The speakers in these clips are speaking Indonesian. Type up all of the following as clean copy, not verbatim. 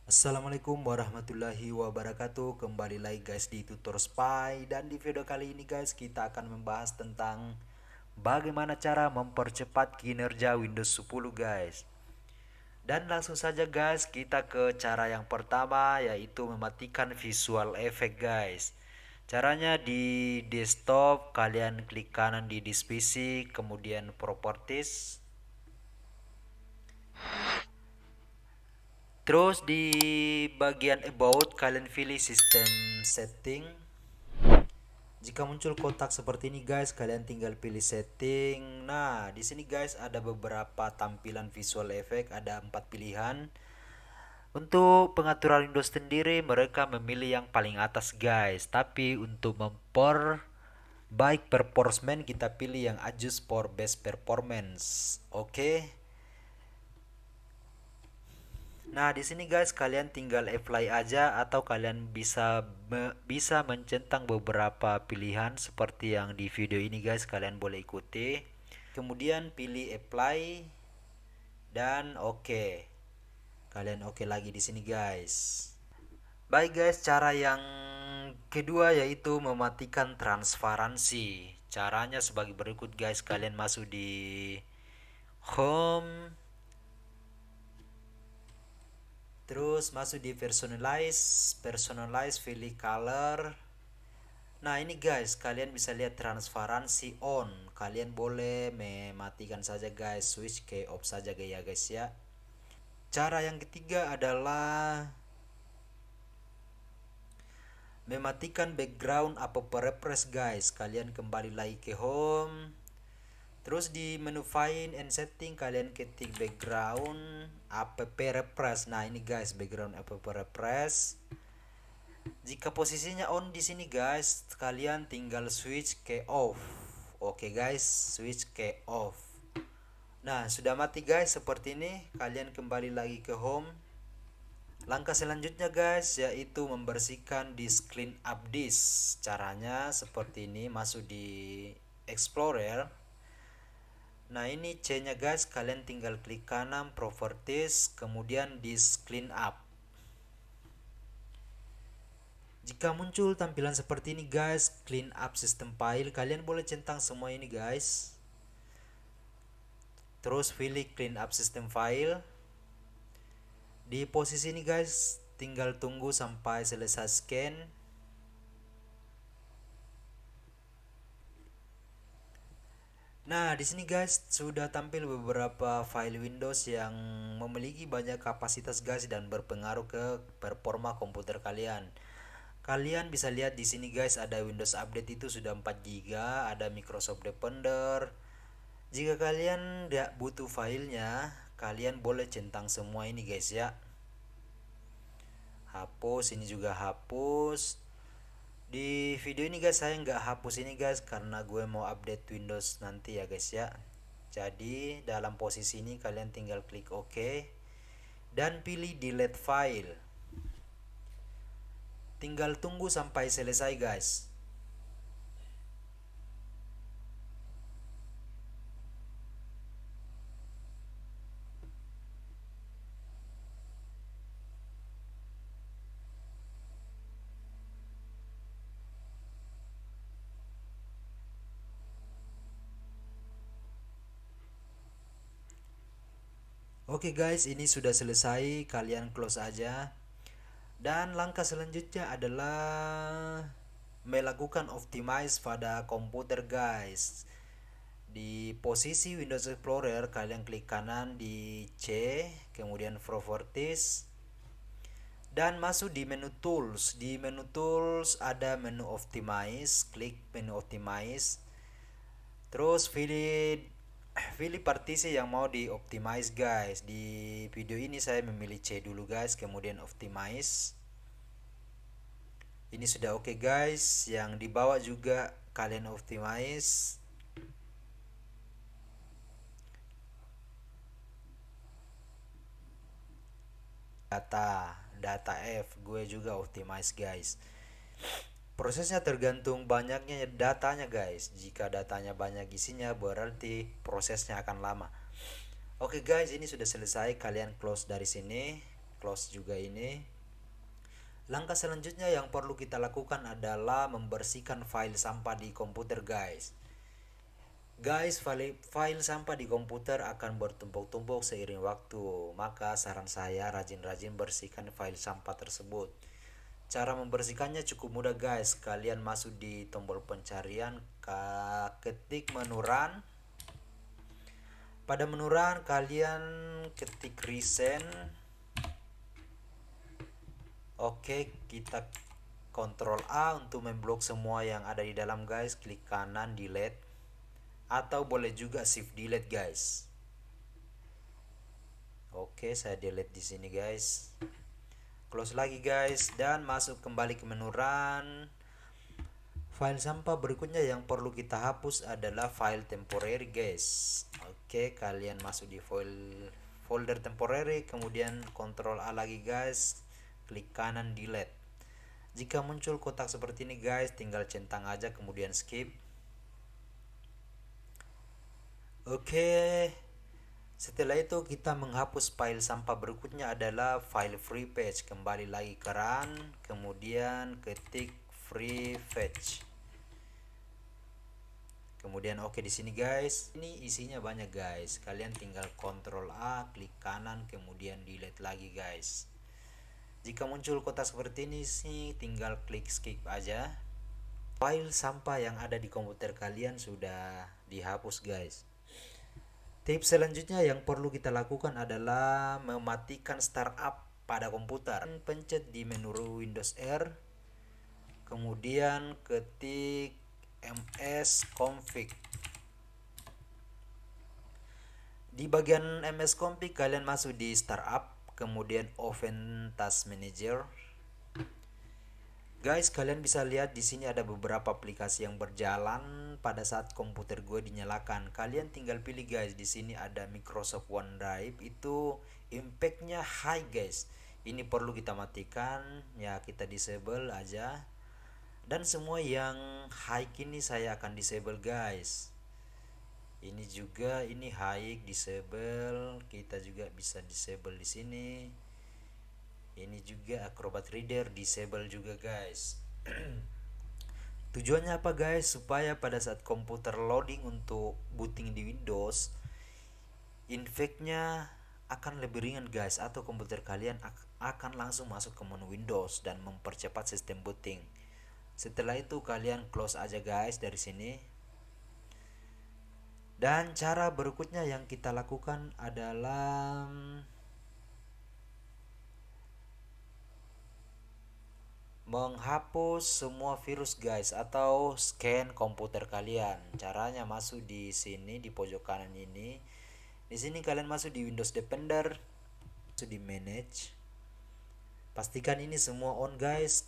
Assalamualaikum warahmatullahi wabarakatuh. Kembali lagi guys di Tutor Spy, dan di video kali ini guys kita akan membahas tentang bagaimana cara mempercepat kinerja Windows 10 guys. Dan langsung saja guys kita ke cara yang pertama, yaitu mematikan visual effect guys. Caranya di desktop kalian klik kanan di disk PC, kemudian properties. Terus di bagian about kalian pilih sistem setting. Jika muncul kotak seperti ini guys, kalian tinggal pilih setting. Nah, di sini guys ada beberapa tampilan visual effect, ada 4 pilihan. Untuk pengaturan Windows sendiri mereka memilih yang paling atas guys, tapi untuk baik performance kita pilih yang adjust for best performance. Oke. Nah, di sini guys kalian tinggal apply aja, atau kalian bisa mencentang beberapa pilihan seperti yang di video ini guys, kalian boleh ikuti. Kemudian pilih apply dan oke. Kalian oke lagi di sini guys. Baik guys, cara yang kedua yaitu mematikan transparansi. Caranya sebagai berikut guys, kalian masuk di home. Terus masuk di personalize, pilih color. Nah ini guys, kalian bisa lihat transparansi on. Kalian boleh mematikan saja guys, switch ke off saja ya guys ya. Cara yang ketiga adalah mematikan background apa refresh guys. Kalian kembali lagi ke home. Terus di menu find and setting kalian ketik background app refresh. Nah ini guys, background app refresh. Jika posisinya on di sini guys, kalian tinggal switch ke off. Oke guys, switch ke off. Nah, sudah mati guys seperti ini. Kalian kembali lagi ke home. Langkah selanjutnya guys yaitu membersihkan disk clean up disk. Caranya seperti ini, masuk di Explorer. Nah, ini C-nya guys, kalian tinggal klik kanan properties, kemudian disk clean up. Jika muncul tampilan seperti ini guys, clean up system file, kalian boleh centang semua ini guys. Terus pilih clean up system file. Di posisi ini guys, tinggal tunggu sampai selesai scan. Nah, di sini guys sudah tampil beberapa file Windows yang memiliki banyak kapasitas guys dan berpengaruh ke performa komputer kalian. Kalian bisa lihat di sini guys, ada Windows Update itu sudah 4 GB, ada Microsoft Defender. Jika kalian tidak butuh filenya, kalian boleh centang semua ini guys ya. Hapus, ini juga hapus. Di video ini guys saya nggak hapus ini guys karena gue mau update Windows nanti ya guys ya. Jadi dalam posisi ini kalian tinggal klik OK dan pilih delete file. Tinggal tunggu sampai selesai guys. Oke guys, ini sudah selesai, kalian close aja. Dan langkah selanjutnya adalah melakukan optimize pada komputer guys. Di posisi Windows Explorer kalian klik kanan di C, kemudian properties dan masuk di menu tools. Di menu tools ada menu optimize, klik menu optimize. Terus pilih partisi yang mau di optimize guys. Di video ini saya memilih C dulu guys, kemudian optimize. Ini sudah oke guys. Yang di bawah juga kalian optimize. Data F gue juga optimize guys. Prosesnya tergantung banyaknya datanya guys. Jika datanya banyak isinya berarti prosesnya akan lama. Oke guys, ini sudah selesai, kalian close dari sini. close juga ini. Langkah selanjutnya yang perlu kita lakukan adalah membersihkan file sampah di komputer guys. Guys, file sampah di komputer akan bertumpuk-tumpuk seiring waktu. Maka saran saya rajin-rajin bersihkan file sampah tersebut. Cara membersihkannya cukup mudah guys. Kalian masuk di tombol pencarian, ketik menu run. Pada menu run kalian ketik recent. Oke, kita Ctrl A untuk memblok semua yang ada di dalam guys. Klik kanan delete, atau boleh juga shift delete guys. Oke, saya delete di sini guys. Close lagi guys dan masuk kembali ke menu run. File sampah berikutnya yang perlu kita hapus adalah file temporary guys. Oke, kalian masuk di folder temporary, kemudian Ctrl A lagi guys, klik kanan delete. Jika muncul kotak seperti ini guys, tinggal centang aja kemudian skip. Oke, setelah itu kita menghapus file sampah berikutnya adalah file free page. Kembali lagi ke run, kemudian ketik free page. Kemudian oke di sini guys. Ini isinya banyak guys. Kalian tinggal Ctrl A, klik kanan, kemudian delete lagi guys. Jika muncul kotak seperti ini sih, tinggal klik skip aja. File sampah yang ada di komputer kalian sudah dihapus guys. Tips selanjutnya yang perlu kita lakukan adalah mematikan startup pada komputer. Pencet di menu Windows R, kemudian ketik msconfig. Di bagian msconfig kalian masuk di startup, kemudian open task manager. Guys, kalian bisa lihat di sini ada beberapa aplikasi yang berjalan pada saat komputer gue dinyalakan. Kalian tinggal pilih guys. Di sini ada Microsoft OneDrive, itu impactnya high guys. Ini perlu kita matikan, ya kita disable aja. Dan semua yang high ini saya akan disable guys. Ini juga ini high disable, kita juga bisa disable di sini. Ini juga Acrobat Reader disable juga guys. Tujuannya apa guys? Supaya pada saat komputer loading untuk booting di Windows, infectnya akan lebih ringan guys, atau komputer kalian akan langsung masuk ke menu Windows dan mempercepat sistem booting. Setelah itu kalian close aja guys dari sini. Dan cara berikutnya yang kita lakukan adalah menghapus semua virus guys, atau scan komputer kalian. Caranya masuk di sini di pojok kanan ini. Di sini kalian masuk di Windows Defender, masuk di Manage. Pastikan ini semua on guys.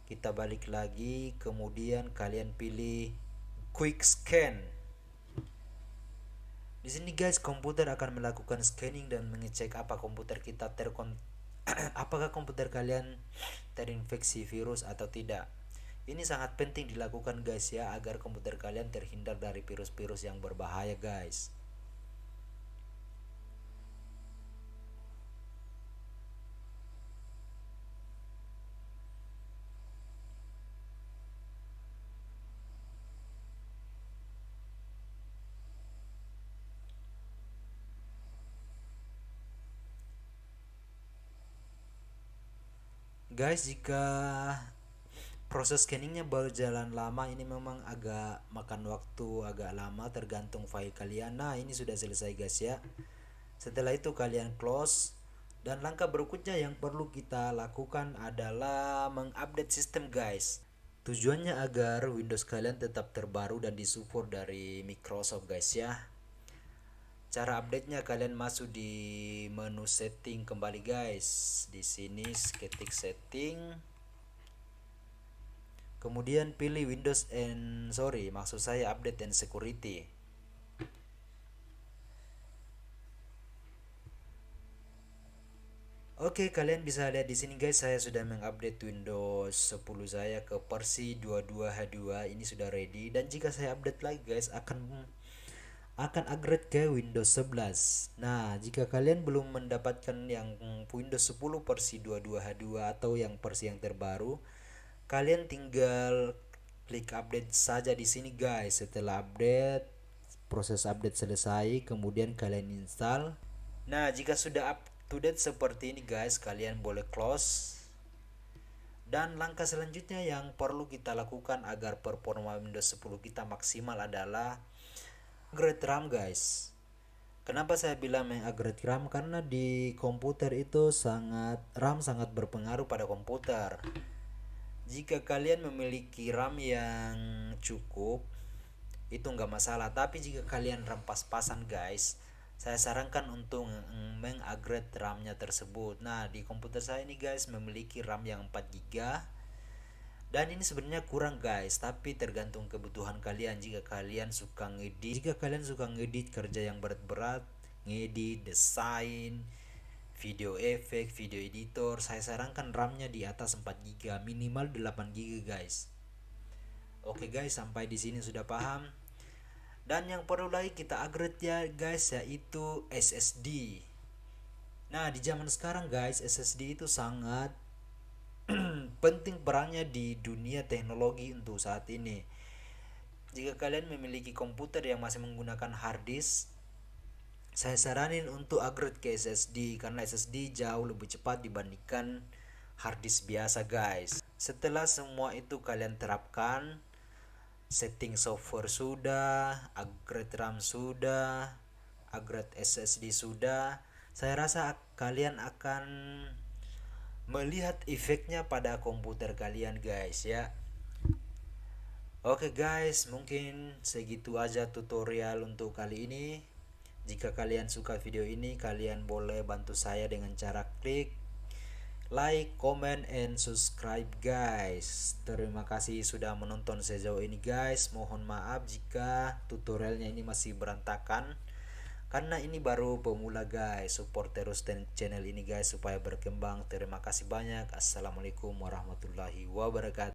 Kita balik lagi, kemudian kalian pilih Quick Scan. Di sini guys komputer akan melakukan scanning dan mengecek apa komputer kita apakah komputer kalian terinfeksi virus atau tidak. Ini sangat penting dilakukan guys ya, agar komputer kalian terhindar dari virus-virus yang berbahaya guys. Guys, jika proses scanningnya berjalan lama, ini memang agak makan waktu agak lama tergantung file kalian. Nah, ini sudah selesai guys ya. Setelah itu kalian close, dan langkah berikutnya yang perlu kita lakukan adalah mengupdate sistem guys. Tujuannya agar Windows kalian tetap terbaru dan disupport dari Microsoft guys ya. Cara update-nya kalian masuk di menu setting kembali guys. Di sini ketik setting. Kemudian pilih maksud saya update and security. Oke, kalian bisa lihat di sini guys, saya sudah mengupdate Windows 10 saya ke versi 22H2. Ini sudah ready, dan jika saya update lagi guys akan upgrade ke Windows 11. Nah, jika kalian belum mendapatkan yang Windows 10 versi 22H2 atau yang versi yang terbaru, kalian tinggal klik update saja di sini guys. Setelah update, proses update selesai, kemudian kalian install. Nah, jika sudah up to date seperti ini guys, kalian boleh close. Dan langkah selanjutnya yang perlu kita lakukan agar performa Windows 10 kita maksimal adalah upgrade RAM guys. Kenapa saya bilang mengupgrade RAM? Karena di komputer itu RAM sangat berpengaruh pada komputer. Jika kalian memiliki RAM yang cukup, itu nggak masalah. Tapi jika kalian RAM pas-pasan guys, saya sarankan untuk mengupgrade RAM-nya tersebut. Nah, di komputer saya ini guys memiliki RAM yang 4 GB. Dan ini sebenarnya kurang guys, tapi tergantung kebutuhan kalian. Jika kalian suka ngedit kerja yang berat-berat, ngedit, desain, video efek, video editor, saya sarankan RAM-nya di atas 4 GB, minimal 8 GB guys. Oke guys, sampai di sini sudah paham. Dan yang perlu lagi kita upgrade ya guys, yaitu SSD. Nah, di zaman sekarang guys, SSD itu sangat penting perannya di dunia teknologi untuk saat ini. Jika kalian memiliki komputer yang masih menggunakan hard disk, saya saranin untuk upgrade ke SSD karena SSD jauh lebih cepat dibandingkan hard disk biasa guys. Setelah semua itu kalian terapkan, setting software sudah, upgrade RAM sudah, upgrade SSD sudah, saya rasa kalian akan melihat efeknya pada komputer kalian guys ya. Oke guys, mungkin segitu aja tutorial untuk kali ini. Jika kalian suka video ini, kalian boleh bantu saya dengan cara klik like, comment, and subscribe guys. Terima kasih sudah menonton sejauh ini guys. Mohon maaf jika tutorialnya ini masih berantakan, karena ini baru pemula guys. Support terus channel ini guys supaya berkembang. Terima kasih banyak. Assalamualaikum warahmatullahi wabarakatuh.